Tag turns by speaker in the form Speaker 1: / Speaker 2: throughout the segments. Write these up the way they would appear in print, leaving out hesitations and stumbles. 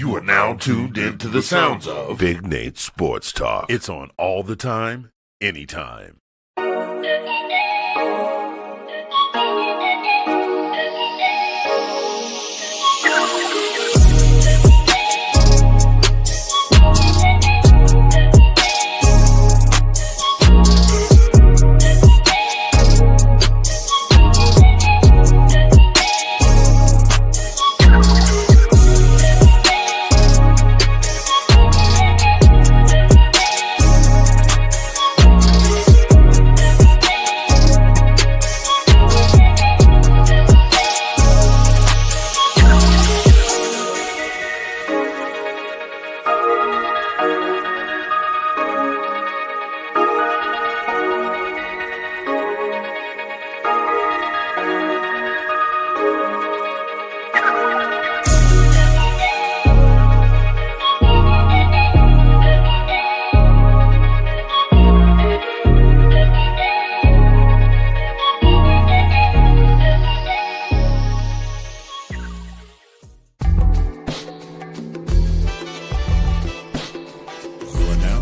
Speaker 1: You are now tuned into the sounds of
Speaker 2: Big Nate Sports Talk.
Speaker 1: It's on all the time, anytime.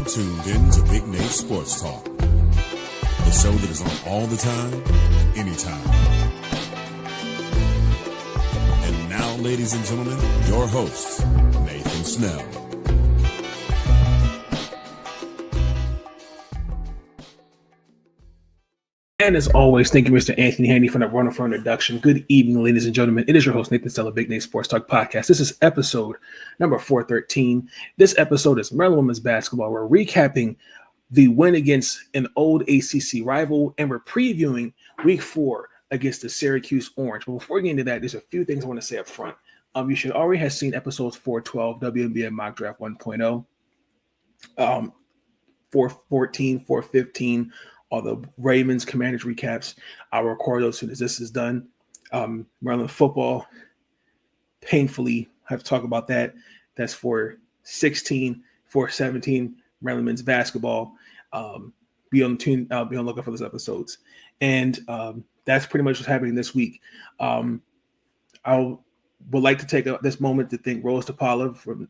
Speaker 3: Tuned in to Big Nate Sports Talk, the show that is on all the time, anytime. And now, ladies and gentlemen, your host, Nathan Snell.
Speaker 4: And as always, thank you, Mr. Anthony Handy, for that wonderful introduction. Good evening, ladies and gentlemen. It is your host, Nathan Snell of Big Nate Sports Talk Podcast. This is episode number 413. This episode is Maryland Women's Basketball. We're recapping the win against an old ACC rival, and we're previewing week 4 against the Syracuse Orange. But before we get into that, there's a few things I want to say up front. You should already have seen episodes 412, WNBA Mock Draft 1.0, 414, 415, all the Ravens Commanders recaps. I'll record those as soon as this is done. Maryland football, painfully have to talk about that. That's for 16, for 17, Maryland men's basketball. Be on the lookout for those episodes. And that's pretty much what's happening this week. I would like to take this moment to thank Rose DePaula from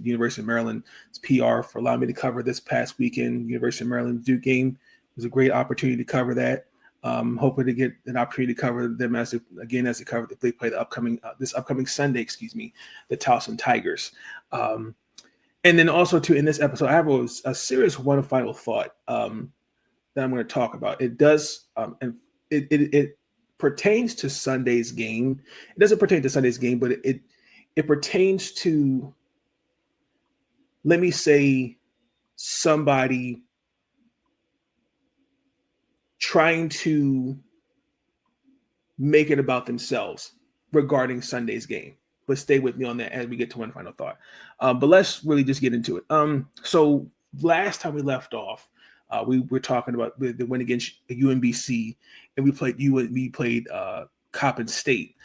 Speaker 4: the University of Maryland's PR for allowing me to cover this past weekend University of Maryland Duke game. It was a great opportunity to cover that. Hoping to get an opportunity to cover them as they cover if they play this upcoming Sunday, the Towson Tigers. And then also in this episode, I have a serious one final thought that I'm going to talk about. It does and it pertains to Sunday's game. It doesn't pertain to Sunday's game, but it pertains to, let me say, somebody trying to make it about themselves regarding Sunday's game. But stay with me on that as we get to one final thought. But let's really just get into it. So last time we left off, we were talking about the win against UMBC, and we played Coppin State.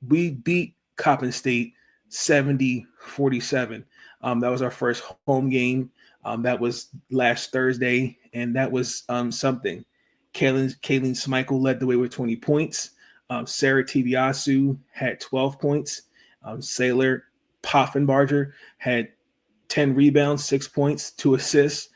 Speaker 4: We beat Coppin State 70-47. That was our first home game. That was last Thursday, and that was something. Kaylin Smichael led the way with 20 points. Sarah Tibiasu had 12 points. Sailor Poffenbarger had 10 rebounds, 6 points, 2 assists.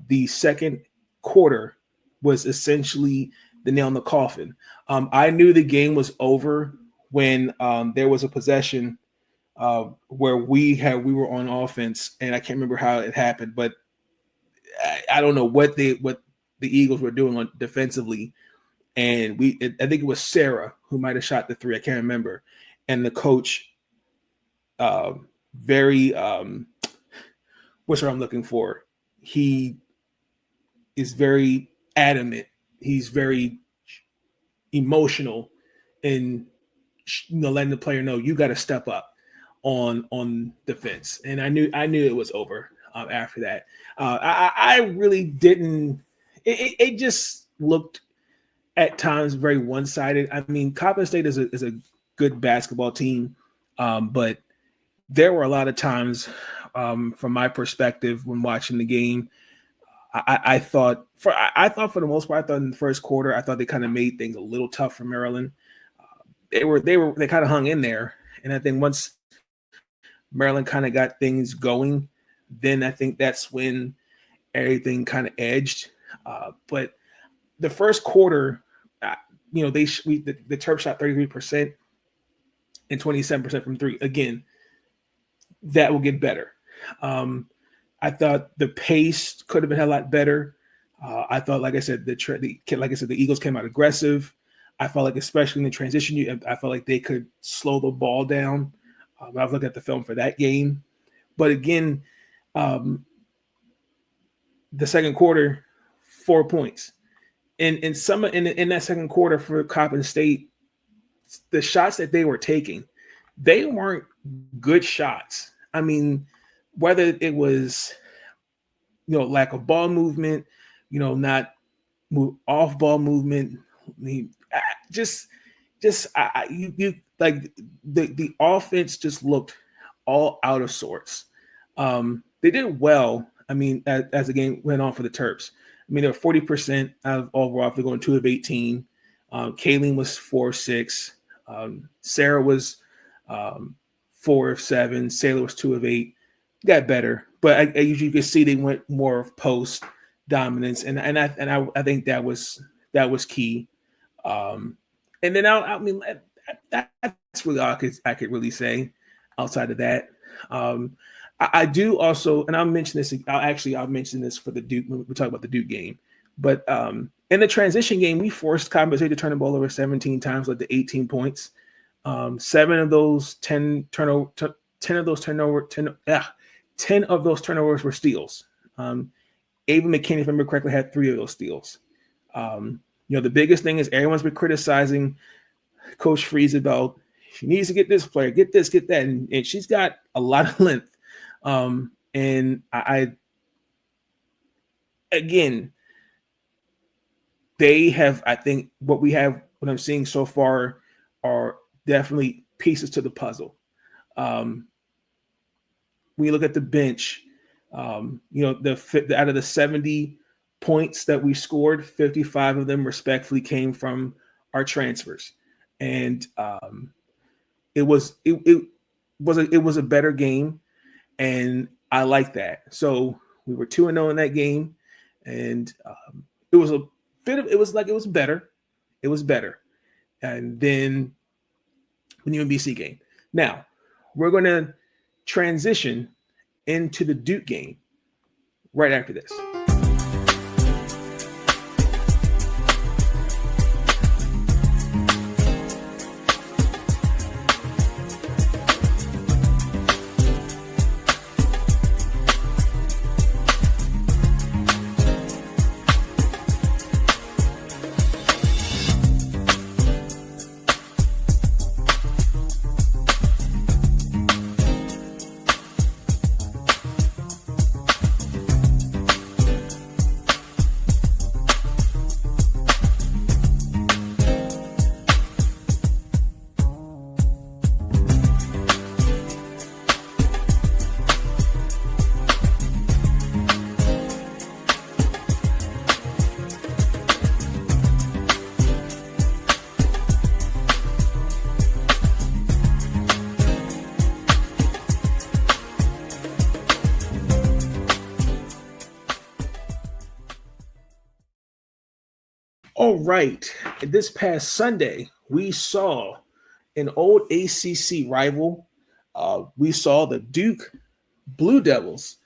Speaker 4: The second quarter was essentially the nail in the coffin. I knew the game was over when there was a possession where we were on offense, and I can't remember how it happened, but I don't know what the Eagles were doing defensively, and I think it was Sarah who might have shot the three. I can't remember. And the coach, what's what I'm looking for? He is very adamant. He's very emotional, and letting the player know you got to step up on defense. And I knew it was over after that. I really didn't. It just looked at times very one-sided. I mean, Coppin State is a good basketball team, but there were a lot of times, from my perspective, when watching the game, I thought for the most part, I thought in the first quarter, I thought they kind of made things a little tough for Maryland. They kind of hung in there, and I think once Maryland kind of got things going, then I think that's when everything kind of edged. But the first quarter, the Terps shot 33% and 27% from three. Again, that will get better. I thought the pace could have been a lot better. I thought, like I said, the Eagles came out aggressive. I felt like, especially in the transition, I felt like they could slow the ball down. I've looked at the film for that game, but again, the second quarter, 4 points, and in that second quarter for Coppin State, the shots that they were taking, they weren't good shots. I mean, whether it was, lack of ball movement, not off ball movement. I mean, the offense just looked all out of sorts. They did well. I mean, as the game went on for the Terps. I mean, they were 40% out of overall. They're going 2 of 18. Kayleen was 4 of 6. Sarah was 4 of 7. Sailor was 2 of 8. Got better, but you could see they went more of post dominance, and I think that was key. And then that's really all I could really say outside of that. I do also, and I'll mention this. I'll mention this for the Duke when we talk about the Duke game. But in the transition game, we forced Coppin State to turn the ball over 17 times, led to 18 points. 10 of those turnovers were steals. Ava McKinney, if I remember correctly, had 3 of those steals. The biggest thing is everyone's been criticizing Coach Freeze about she needs to get this player, get this, get that, and she's got a lot of length. And again, they have, I think what I'm seeing so far are definitely pieces to the puzzle. When you look at the bench, out of the 70 points that we scored, 55 of them respectfully came from our transfers. And it was a better game, and I like that. So we were 2-0 in that game, and it was better. It was better. And then the UMBC game. Now we're going to transition into the Duke game right after this. All right. This past Sunday, we saw an old ACC rival. We saw the Duke Blue Devils.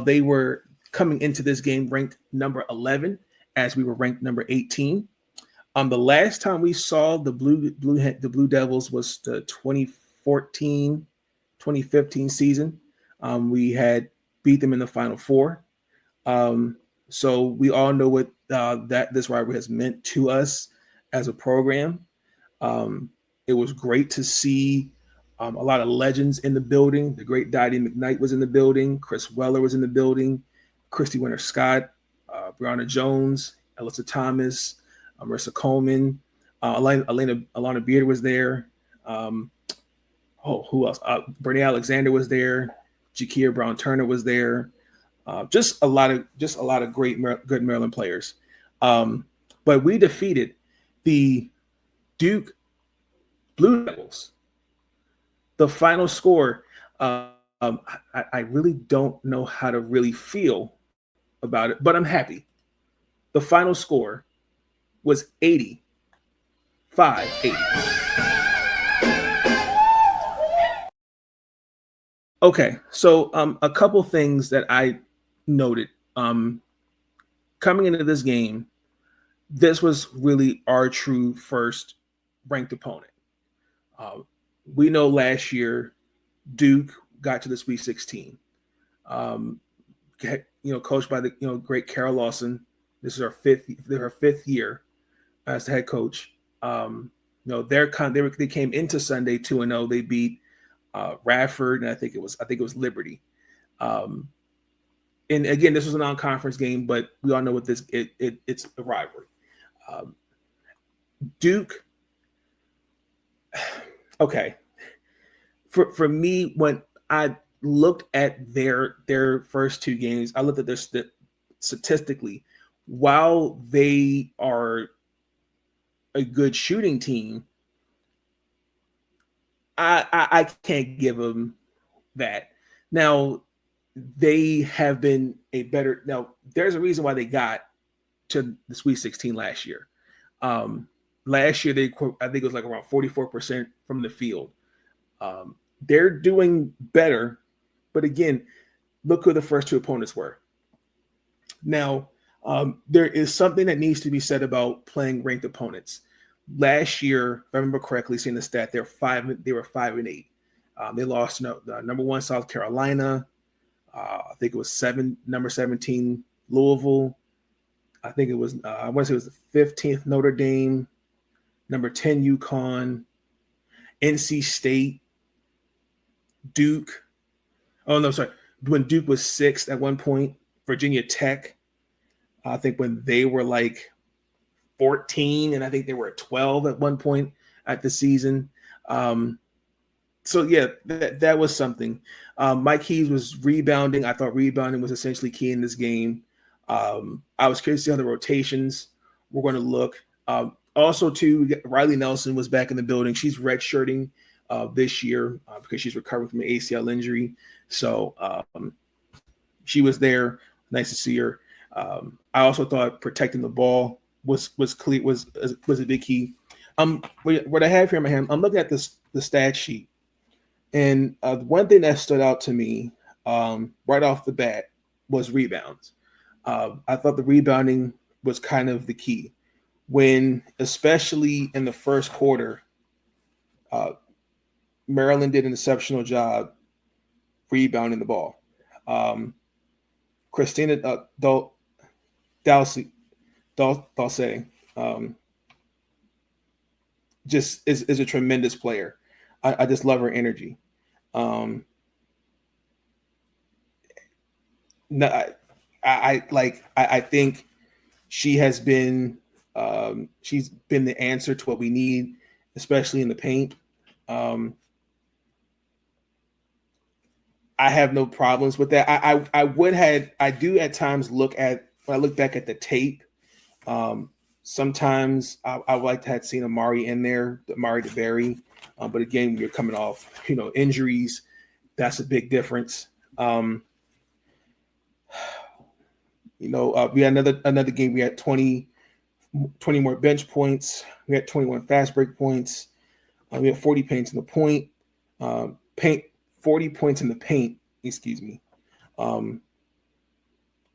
Speaker 4: They were coming into this game ranked number 11, as we were ranked number 18. The last time we saw the Blue Devils was the 2014-2015 season. We had beat them in the Final Four. So we all know what that this rivalry has meant to us as a program. It was great to see a lot of legends in the building. The great Dottie McKnight was in the building. Chris Weller was in the building. Christy Winter Scott, Brianna Jones, Alyssa Thomas, Marissa Coleman, Alana Beard was there. Who else? Bernie Alexander was there. Jakia Brown Turner was there. Just a lot of great, good Maryland players. But we defeated the Duke Blue Devils. The final score I really don't know how to really feel about it, but I'm happy. The final score was 80. Okay, so a couple things that I noted coming into this game. This was really our true first ranked opponent. Uh, we know last year Duke got to the Sweet 16. Um, Coached by the great Carol Lawson. This is her fifth year as the head coach. They came into Sunday 2-0. They beat Radford, and I think it was Liberty. And again, this was a non-conference game, but we all know what it's a rivalry. Duke. Okay. For me, when I looked at their first two games, I looked at this statistically. While they are a good shooting team, I can't give them that. Now, they have been a better. Now, there's a reason why they got to the Sweet 16 last year. Last year, I think it was like around 44% from the field. They're doing better, but again, look who the first two opponents were. Now, there is something that needs to be said about playing ranked opponents. Last year, if I remember correctly, seeing the stat, they were 5-8. They lost the number 1 South Carolina. I think it was number 17 Louisville. I think it was I want to say it was the 15th Notre Dame, number 10 UConn, NC State, Duke. Oh no, sorry. When Duke was 6th at one point, Virginia Tech. I think when they were like 14, and I think they were at 12 at one point at the season. So yeah, that was something. Mike Keys was rebounding. I thought rebounding was essentially key in this game. I was curious to see how the rotations were going to look. Also, too, Riley Nelson was back in the building. She's redshirting this year because she's recovering from an ACL injury. So she was there. Nice to see her. I also thought protecting the ball was a big key. What I have here in my hand, I'm looking at the stat sheet, and one thing that stood out to me right off the bat was rebounds. I thought the rebounding was kind of the key. When, especially in the first quarter, Maryland did an exceptional job rebounding the ball. Christina Dulce just is a tremendous player. I just love her energy. I think she has been she's been the answer to what we need, especially in the paint. I have no problems with that. I do at times look back at the tape. Sometimes I would like to have seen Amari in there, Amari DeBerry. But again, you're coming off, injuries. That's a big difference. We had another game. We had 20 more bench points. We had 21 fast break points. We had 40 points in the point. 40 points in the paint. Excuse me.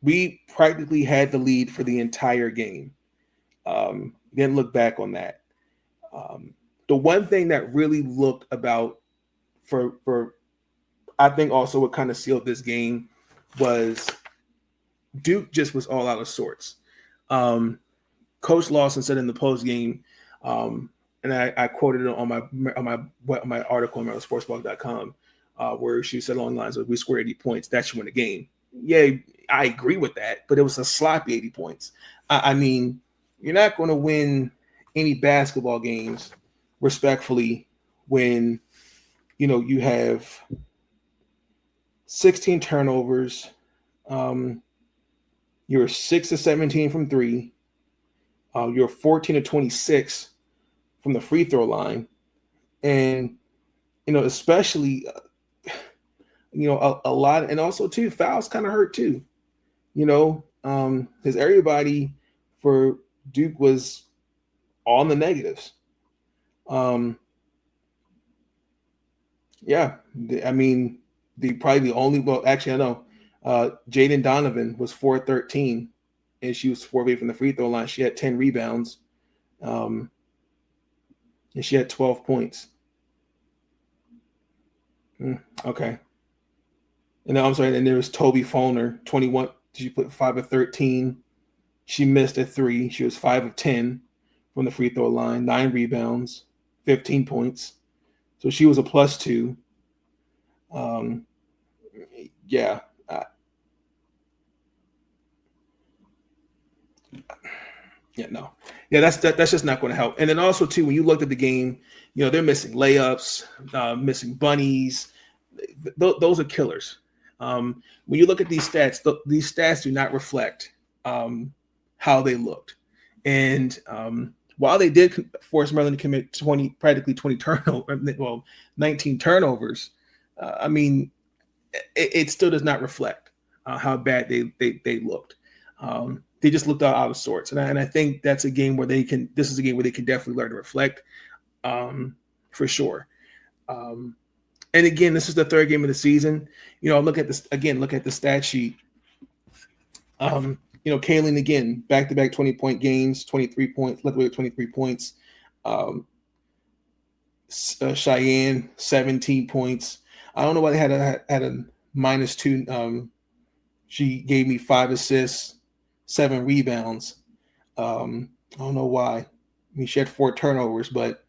Speaker 4: We practically had the lead for the entire game. Didn't look back on that. The one thing that really looked about for I think also what kind of sealed this game was Duke just was all out of sorts. Coach Lawson said in the post game, and I quoted it on my article on mdsportsblog.com, where she said along the lines of, "We scored 80 points. That should win the game." Yeah, I agree with that, but it was a sloppy 80 points. I mean, you're not going to win any basketball games respectfully when you have 16 turnovers. You're 6 of 17 from 3. You're 14 of 26 from the free throw line, and especially a lot, and also too fouls kind of hurt too. Because everybody for Duke was on the negatives. Yeah, I mean, probably the only. Well, actually, I know. Jaden Donovan was 4-13, and she was 4 away from the free throw line. She had 10 rebounds, and she had 12 points. Okay. And then, I'm sorry. And there was Toby Foner, 21. She put 5 of 13. She missed a 3. She was 5 of 10 from the free throw line, 9 rebounds, 15 points. So she was a +2. Yeah. No. Yeah, that's just not going to help. And then also too, when you looked at the game, they're missing layups, missing bunnies. Those are killers. When you look at these stats, these stats do not reflect how they looked. And while they did force Maryland to commit practically 20 turnovers, 19 turnovers, I mean, it still does not reflect how bad they looked. They just looked out of sorts, and I think that's a game where they can. This is a game where they can definitely learn to reflect, for sure. And again, this is the third game of the season. Look at this again. Look at the stat sheet. Kaylin again, back-to-back 20-point games, 23 points. Led the way with 23 points. Cheyenne 17 points. I don't know why they had a -2. She gave me 5 assists, 7 rebounds. I don't know why. I mean, she had 4 turnovers, but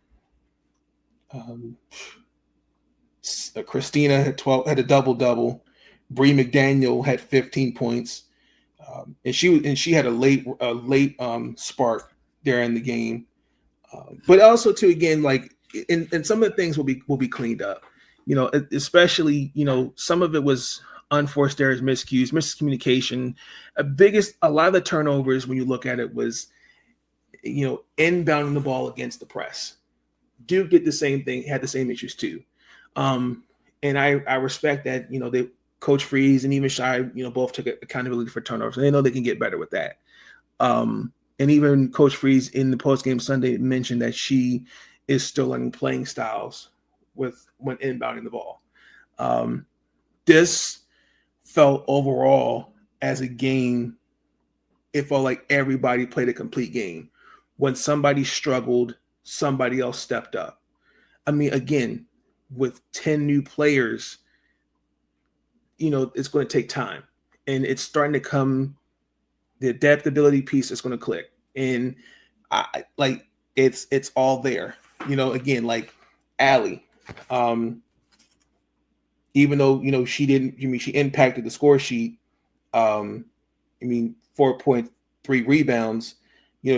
Speaker 4: Christina had a double-double. Bree McDaniel had 15 points, and she had a late spark there in the game. But also too, again, like and some of the things will be cleaned up. Especially some of it was unforced errors, miscues, miscommunication. A lot of the turnovers, when you look at it, was inbounding the ball against the press. Duke did the same thing, had the same issues too. And I respect that, they Coach Freeze and even Shy, both took accountability for turnovers. And they know they can get better with that. And even Coach Freeze in the postgame Sunday mentioned that she is still learning playing styles when inbounding the ball. This felt overall as a game, it felt like everybody played a complete game. When somebody struggled, somebody else stepped up. I mean, again, with 10 new players, it's going to take time. And it's starting to come, the adaptability piece is going to click. And it's all there. Again, like Allie, even though, she didn't, she impacted the score sheet. 4.3 rebounds,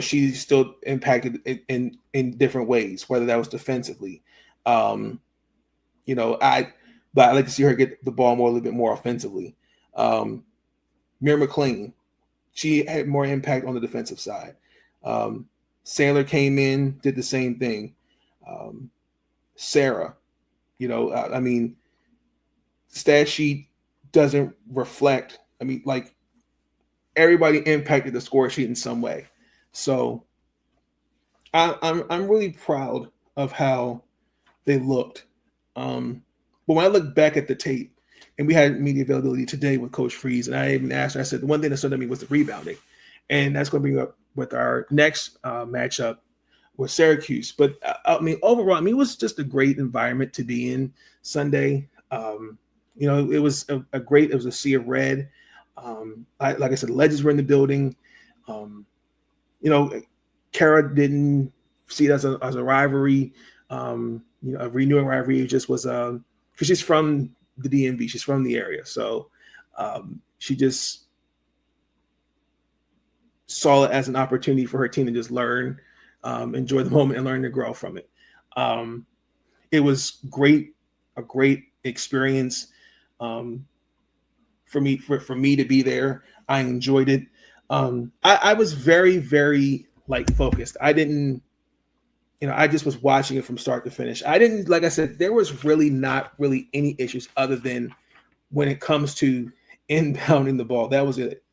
Speaker 4: she still impacted in different ways, whether that was defensively. But I like to see her get the ball a little bit more offensively. Mira McLean, she had more impact on the defensive side. Saylor came in, did the same thing. Sarah, stat sheet doesn't reflect. Everybody impacted the score sheet in some way. So I'm really proud of how they looked. But when I look back at the tape, and we had media availability today with Coach Freeze, and I even asked her, I said, the one thing that stood out to me was the rebounding. And that's going to bring up with our next matchup with Syracuse. But overall, it was just a great environment to be in Sunday. It was it was a sea of red. Like I said, the legends were in the building. Kara didn't see it as a rivalry, a renewing rivalry. It just was because she's from the DMV, she's from the area, so she just saw it as an opportunity for her team to just learn, enjoy the moment, and learn to grow from it. It was a great experience for me to be there. I enjoyed it. I was very, very focused. I didn't, I just was watching it from start to finish. I didn't, like I said, there was really not really any issues other than when it comes to inbounding the ball. That was it.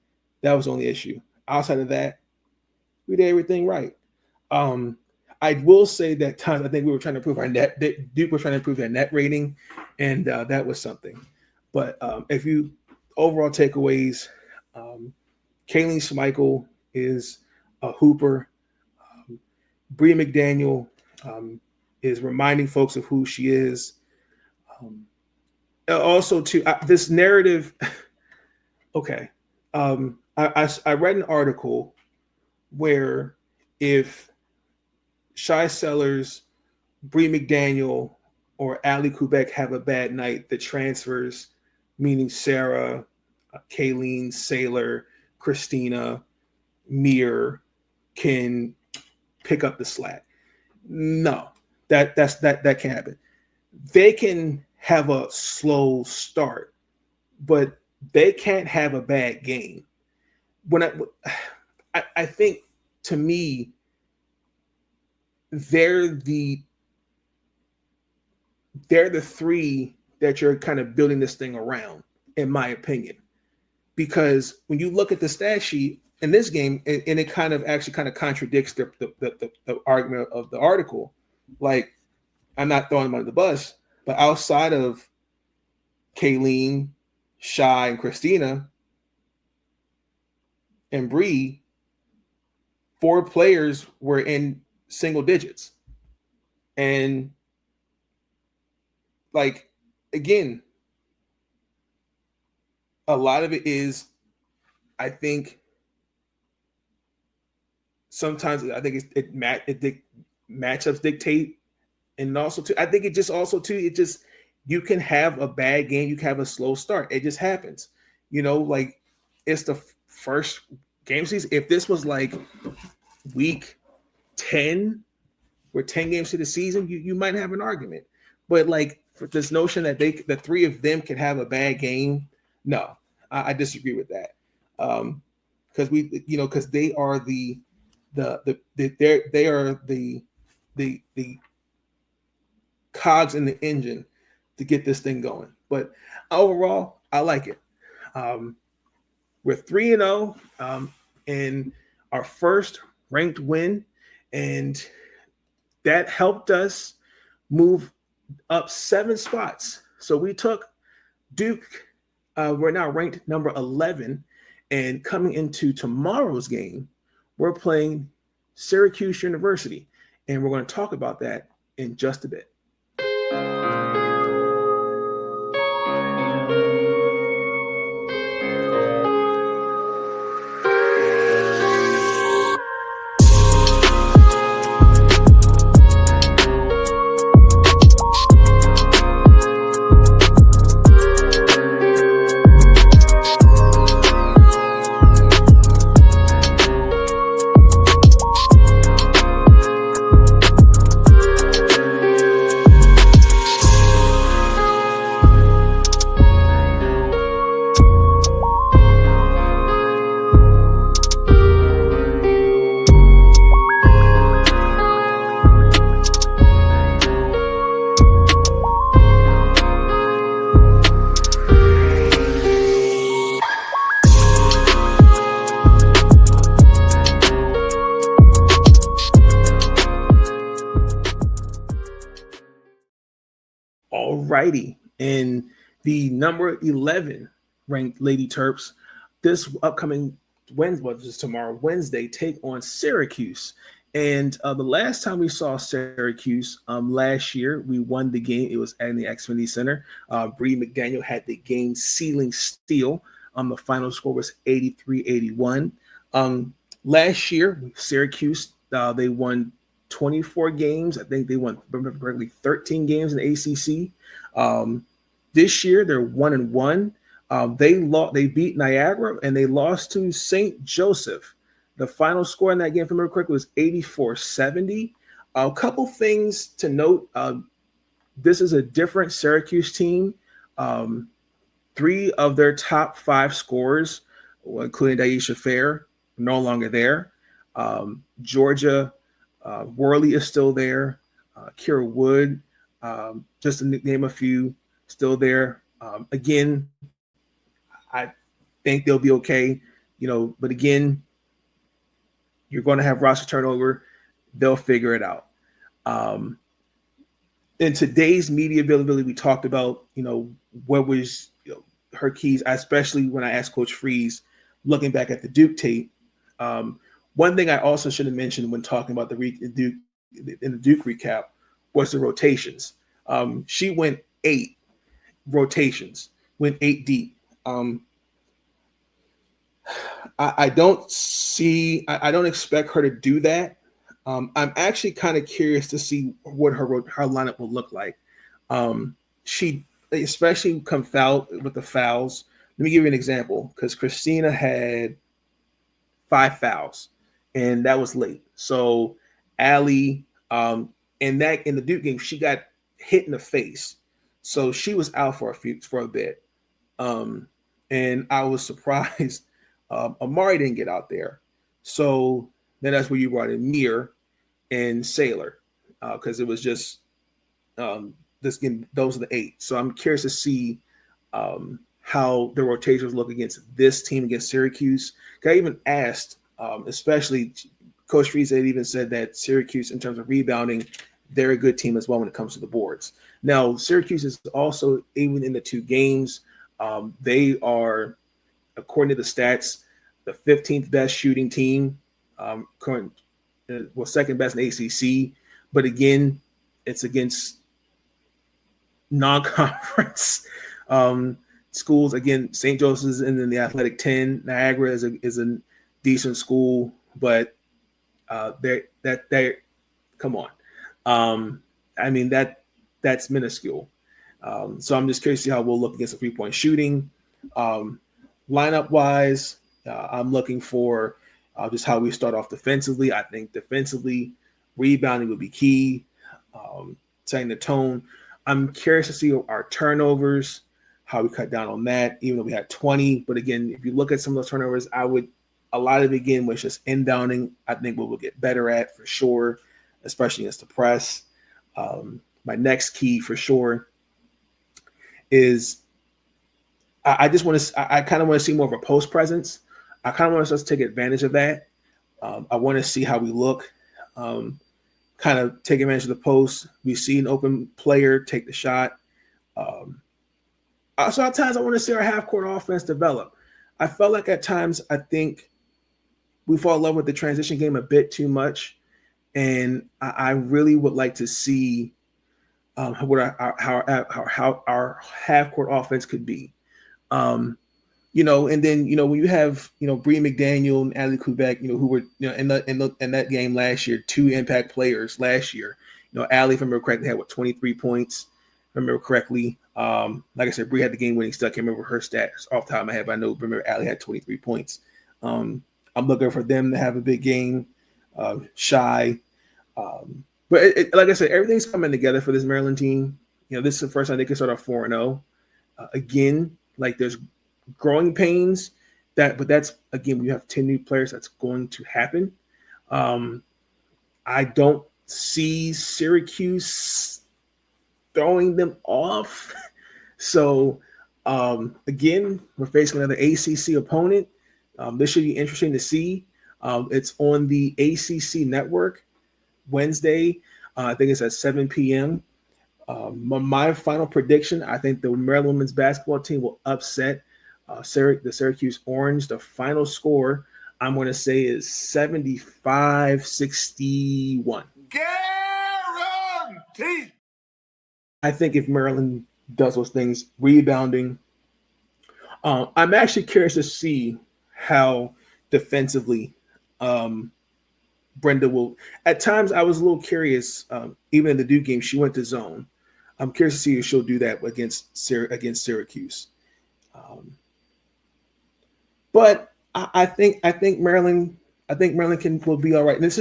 Speaker 4: That was the only issue. Outside of that, we did everything right. I will say that times I think we were trying to improve our net. Duke was trying to improve their net rating, and that was something. But if you overall takeaways, Kayleen Schmeichel is a hooper. Bria McDaniel is reminding folks of who she is. Also, too, this narrative. Okay, I read an article where if Shai Sellers, Bria McDaniel, or Ali Kubek have a bad night, the transfers, meaning Sarah, Kayleen, Saylor, Christina, Mir, can pick up the slack. No, that can't happen. They can have a slow start, but they can't have a bad game. When I think, to me, they're the three that you're kind of building this thing around, in my opinion. Because when you look at the stat sheet in this game, and it kind of contradicts the argument of the article. Like, I'm not throwing them under the bus, but outside of Kayleen, Shai, and Christina, and Bree, 4 players were in single digits. And, like, again, a lot of it is, I think, sometimes I think matchups dictate, and also too, I think it just you can have a bad game, you can have a slow start. It just happens, like it's the first game season. If this was like week 10, we're 10 games to the season, you might have an argument. But like for this notion that the 3 of them can have a bad game, no, I disagree with that. Because because they are the cogs in the engine to get this thing going. But overall, I like it. We're 3-0 in our first ranked win, and that helped us move up 7 spots. So we took Duke. We're now ranked number 11, and coming into tomorrow's game, we're playing Syracuse University, and we're going to talk about that in just a bit. Alrighty, and the number 11 ranked Lady Terps this upcoming Wednesday, take on Syracuse. And the last time we saw Syracuse last year, we won the game. It was at the Xfinity Center. Bria McDaniel had the game sealing steal. The final score was 83-81. Last year, Syracuse, they won 24 games. I think they won, remember correctly, 13 games in the ACC. This year, they're 1-1. They beat Niagara, and they lost to St. Joseph. The final score in that game, if I remember correctly, was 84-70. A couple things to note. This is a different Syracuse team. 3 of their top 5 scorers, including Daisha Fair, no longer there. Georgia Worley is still there. Kira Wood, just to name a few, still there. Again, I think they'll be okay. But again, you're going to have roster turnover. They'll figure it out. In today's media availability, we talked about, what was her keys, especially when I asked Coach Freeze, looking back at the Duke tape. One thing I also should have mentioned when talking about the Duke recap was the rotations. She went 8 rotations, went 8 deep. I don't expect her to do that. I'm actually kind of curious to see what her lineup will look like. She, especially come foul with the fouls. Let me give you an example, because Christina had 5 fouls, and that was late. So Allie, in the Duke game, she got hit in the face, so she was out for a bit. And I was surprised Amari didn't get out there. So then that's where you brought in Mir and Sailor, because it was just this game. Those are the 8. So I'm curious to see how the rotations look against this team, against Syracuse. I even asked, especially Coach Freeze had even said that Syracuse, in terms of rebounding, they're a good team as well when it comes to the boards. Now, Syracuse is also, even in the 2 games, they are, according to the stats, the 15th best shooting team, second best in ACC. But again, it's against non-conference schools. Again, St. Joseph's and then the Athletic 10. Niagara is a decent school, but they come on. I mean, that's minuscule. So I'm just curious to see how we'll look against the 3-point shooting. Lineup wise, I'm looking for just how we start off defensively. I think defensively, rebounding would be key, setting the tone. I'm curious to see our turnovers, how we cut down on that, even though we had 20. But again, if you look at some of those turnovers, a lot of it again was just inbounding. I think what we'll get better at for sure, especially against the press. My next key for sure is I kind of want to see more of a post presence. I kind of want us to take advantage of that. I want to see how we look, kind of take advantage of the post. We see an open player, take the shot. So at times I want to see our half-court offense develop. I felt like at times I think we fall in love with the transition game a bit too much, and I really would like to see what how our half-court offense could be. And then when you have Bree McDaniel and Allie Quebec, who were in that game last year, 2 impact players last year. Allie, if I remember correctly, had 23 points. If I remember correctly, like I said, Bree had the game-winning stat. I can't remember her stats off the top of my head, but I remember Allie had 23 points. I'm looking for them to have a big game. Shy, but like I said, everything's coming together for this Maryland team. This is the first time they can start off 4-0. Again, like there's growing pains, but that's again, when you have 10 new players, that's going to happen. I don't see Syracuse throwing them off. So again, we're facing another ACC opponent. This should be interesting to see. It's on the ACC network Wednesday. I think it's at 7 p.m. My final prediction, I think the Maryland women's basketball team will upset the Syracuse Orange. The final score, I'm going to say, is 75-61.
Speaker 1: Guaranteed.
Speaker 4: I think if Maryland does those things, rebounding, I'm actually curious to see how defensively Brenda will. At times, I was a little curious. Even in the Duke game, she went to zone. I'm curious to see if she'll do that against Syracuse. But I think Maryland. I think Maryland will be all right. And this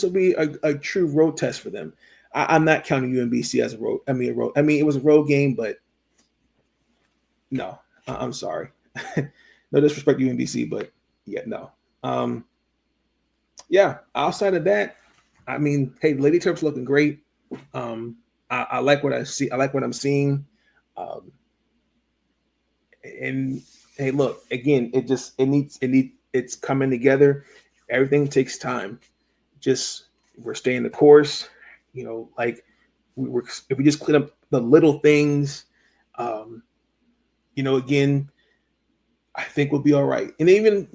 Speaker 4: will be a true road test for them. I'm not counting UMBC as a road. It was a road game, but no, I'm sorry. No disrespect to UMBC, but yeah, no. Outside of that, hey, Lady Terps looking great. I like what I see. I like what I'm seeing. And hey, look, again, it's coming together. Everything takes time. We're staying the course. Like if we just clean up the little things, again, I think we'll be all right. And even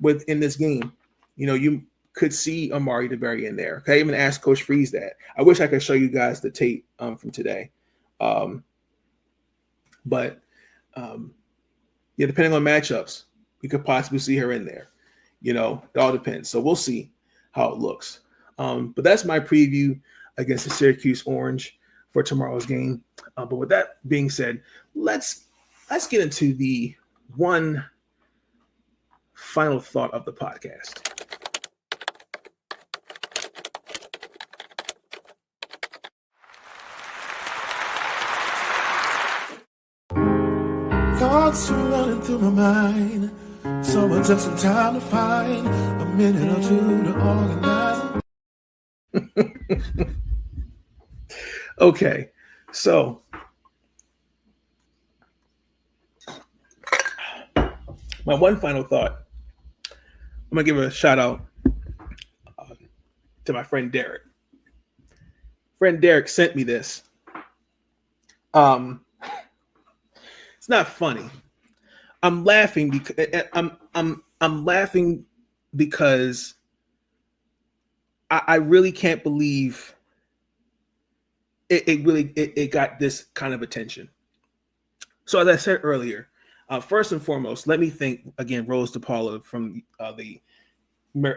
Speaker 4: within this game, you could see Amari DeBerry in there. Okay, I even asked Coach Freeze that. I wish I could show you guys the tape from today. But depending on matchups, we could possibly see her in there. It all depends. So we'll see how it looks. But that's my preview against the Syracuse Orange for tomorrow's game. But with that being said, let's get into the one final thought of the podcast.
Speaker 5: Thoughts are running through my mind, so I took some time to find a minute or two to organize.
Speaker 4: Okay, so my one final thought, I'm going to give a shout out to my friend Derek. Friend Derek sent me this. It's not funny. I'm laughing because I'm laughing because I really can't believe it got this kind of attention. So as I said earlier, first and foremost, let me thank again Rose DePaula from the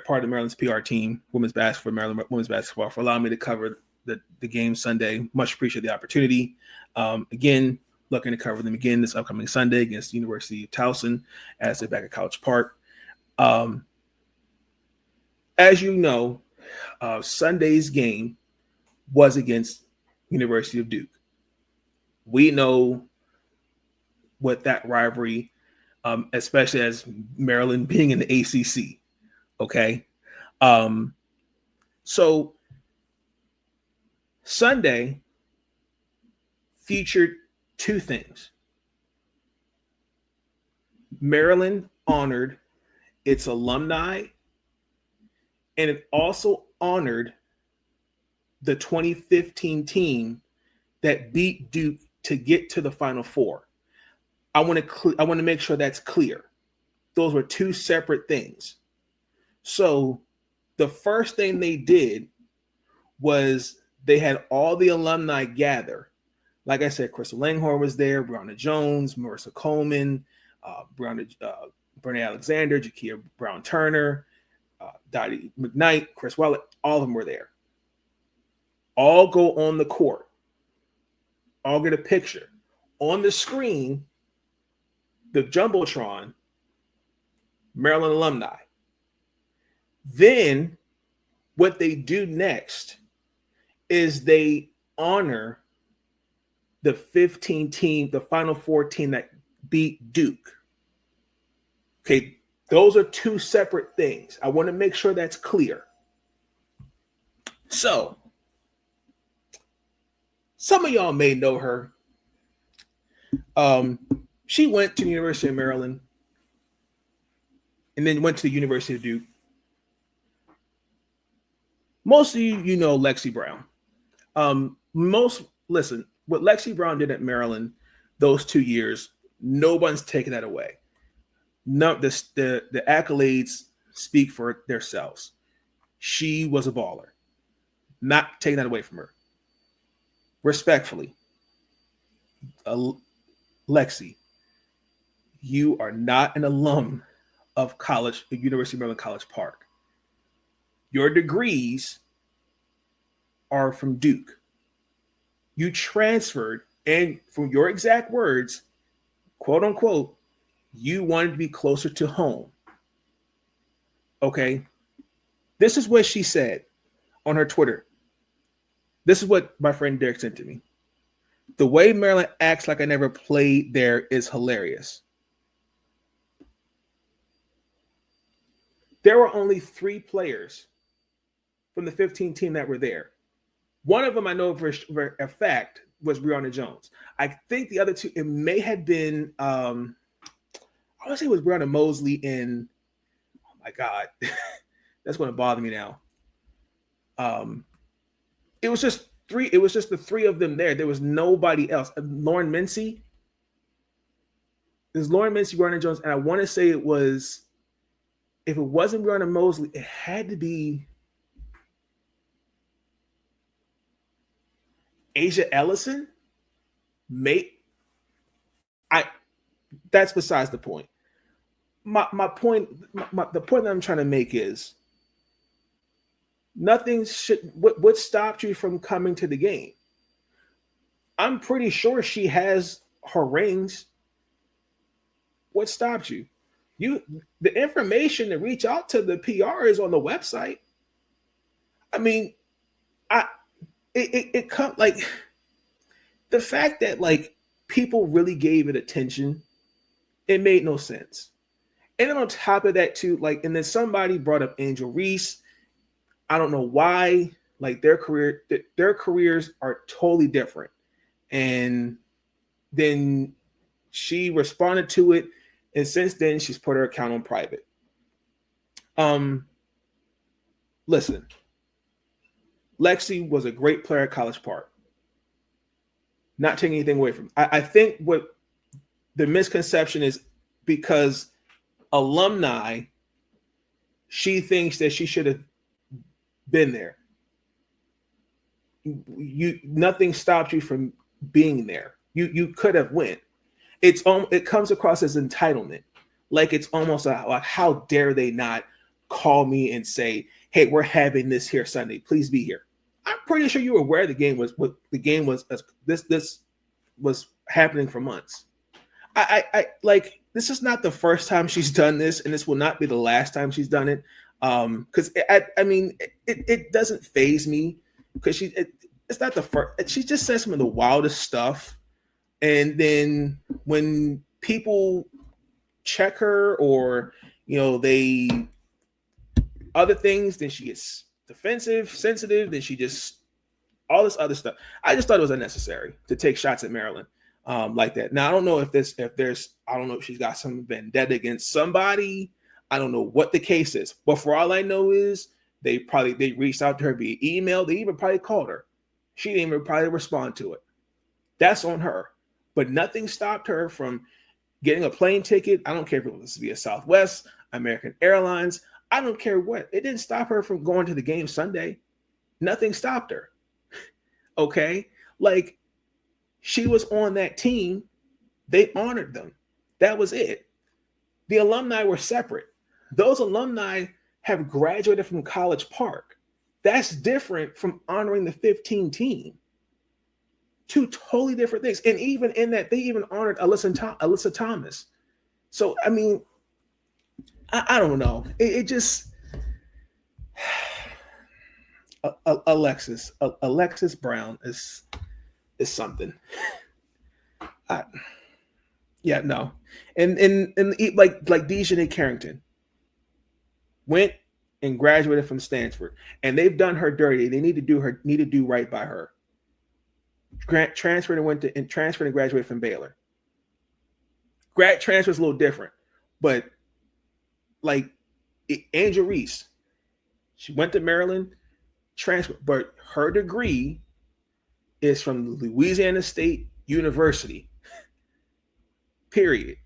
Speaker 4: part of Maryland's PR team, women's basketball, for allowing me to cover the game Sunday. Much appreciate the opportunity. Again, looking to cover them again this upcoming Sunday against the University of Towson as they're back at College Park. As you know, Sunday's game was against University of Duke. We know what that rivalry, especially as Maryland being in the ACC. Okay. So Sunday featured two things. Maryland honored its alumni, and it also honored the 2015 team that beat Duke to get to the Final Four. I want to make sure that's clear. Those were two separate things. So the first thing they did was they had all the alumni gather. Like I said, Crystal Langhorne was there, Brianna Jones, Marissa Coleman, Brene Alexander, Jakia Brown-Turner, Dottie McKnight, Chris Wallett, all of them were there. All go on the court. All get a picture. On the screen, the Jumbotron, Maryland alumni. Then what they do next is they honor the 15 team, the Final Four team that beat Duke. Okay, those are two separate things. I want to make sure that's clear. So, some of y'all may know her. She went to the University of Maryland and then went to the University of Duke. Most of you know Lexi Brown. Listen, what Lexi Brown did at Maryland those 2 years, no one's taken that away. No, the accolades speak for themselves. She was a baller. Not taking that away from her. Respectfully, Lexi, you are not an alum of the University of Maryland College Park. Your degrees are from Duke. You transferred, and from your exact words, quote unquote, you wanted to be closer to home. Okay. This is what she said on her Twitter. This is what my friend Derek sent to me. The way Maryland acts like I never played there is hilarious. There were only 3 players from the 15 team that were there. One of them I know for a fact was Brianna Jones. I think the other two, it may have been I want to say it was Brianna Mosley and oh my God, that's going to bother me now. It was just three. It was just the three of them there. There was nobody else. Lauren Mincy. There's Lauren Mincy, Brianna Jones, and I want to say it was. If it wasn't Brianna Mosley, it had to be Asia Ellison. That's besides the point. My point, the point that I'm trying to make is nothing should. What stopped you from coming to the game? I'm pretty sure she has her rings. What stopped you? The information to reach out to the PR is on the website. I mean, it come like the fact that like people really gave it attention, it made no sense. And then on top of that too, like, and then somebody brought up Angel Reese. I don't know why, like their careers are totally different. And then she responded to it. And since then, she's put her account on private. Listen, Lexi was a great player at College Park. Not taking anything away from her. I think what the misconception is because alumni, she thinks that she should have been there. Nothing stopped you from being there. You could have went. It comes across as entitlement, like it's almost like how dare they not call me and say, "Hey, we're having this here Sunday. Please be here." I'm pretty sure you were aware the game was what the game was. This was happening for months. I like this is not the first time she's done this, and this will not be the last time she's done it. Because I mean, it doesn't faze me because it's not the first. She just says some of the wildest stuff. And then when people check her or, they other things, then she gets defensive, sensitive, then she just all this other stuff. I just thought it was unnecessary to take shots at Maryland like that. Now, I don't know I don't know if she's got some vendetta against somebody. I don't know what the case is. But for all I know is they reached out to her via email. They even probably called her. She didn't even probably respond to it. That's on her. But nothing stopped her from getting a plane ticket. I don't care if it was via Southwest, American Airlines. I don't care what. It didn't stop her from going to the game Sunday. Nothing stopped her. Okay? Like, she was on that team. They honored them. That was it. The alumni were separate. Those alumni have graduated from College Park. That's different from honoring the 15 team. Two totally different things. And even in that, they even honored Alyssa Thomas. So, I mean, I don't know. It just Alexis Brown is something. Yeah, no. And like Dejanay Carrington went and graduated from Stanford, and they've done her dirty. They need to do right by her. Transferred and graduated from Baylor. Grad transfer is a little different, but like Angel Reese, she went to Maryland, transferred, but her degree is from Louisiana State University. Period.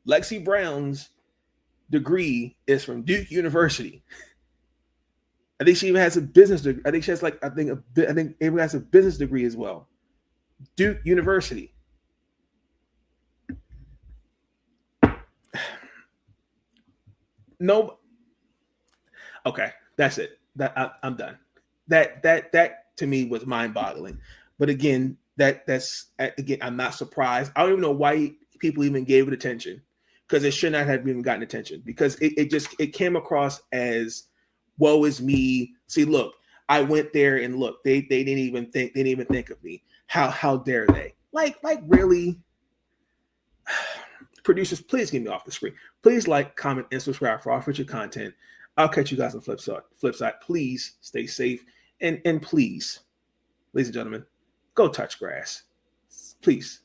Speaker 4: Lexi Brown's degree is from Duke University. I think she even has a business degree. I think she has I think Ava has a business degree as well. Duke University. No. Okay, that's it. I'm done. That to me was mind-boggling. But again, I'm not surprised. I don't even know why people even gave it attention, because it should not have even gotten attention, because it came across as, woe is me. See, look, I went there and look, they didn't even think of me. How dare they? Like really? Producers, please get me off the screen. Please like, comment, and subscribe for all future content. I'll catch you guys on the flip side. Please stay safe and please ladies and gentlemen, go touch grass. Please.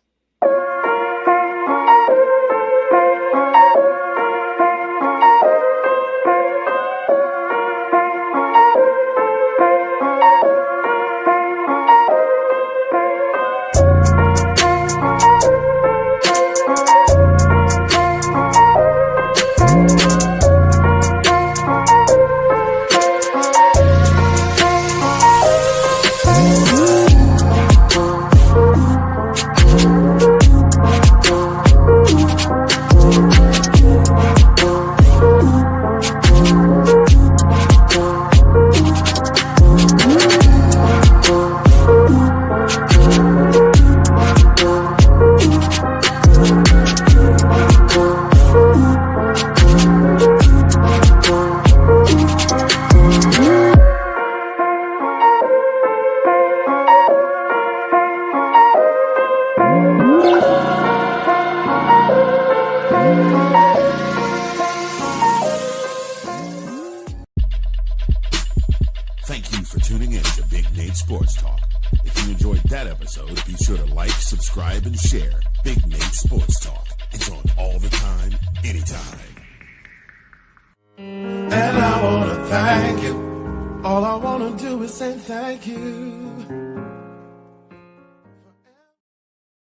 Speaker 3: Thank you for tuning in to Big Nate Sports Talk. If you enjoyed that episode, be sure to like, subscribe, and share Big Nate Sports Talk. It's on all the time, anytime.
Speaker 5: And I wanna thank you. All I wanna do is say thank you.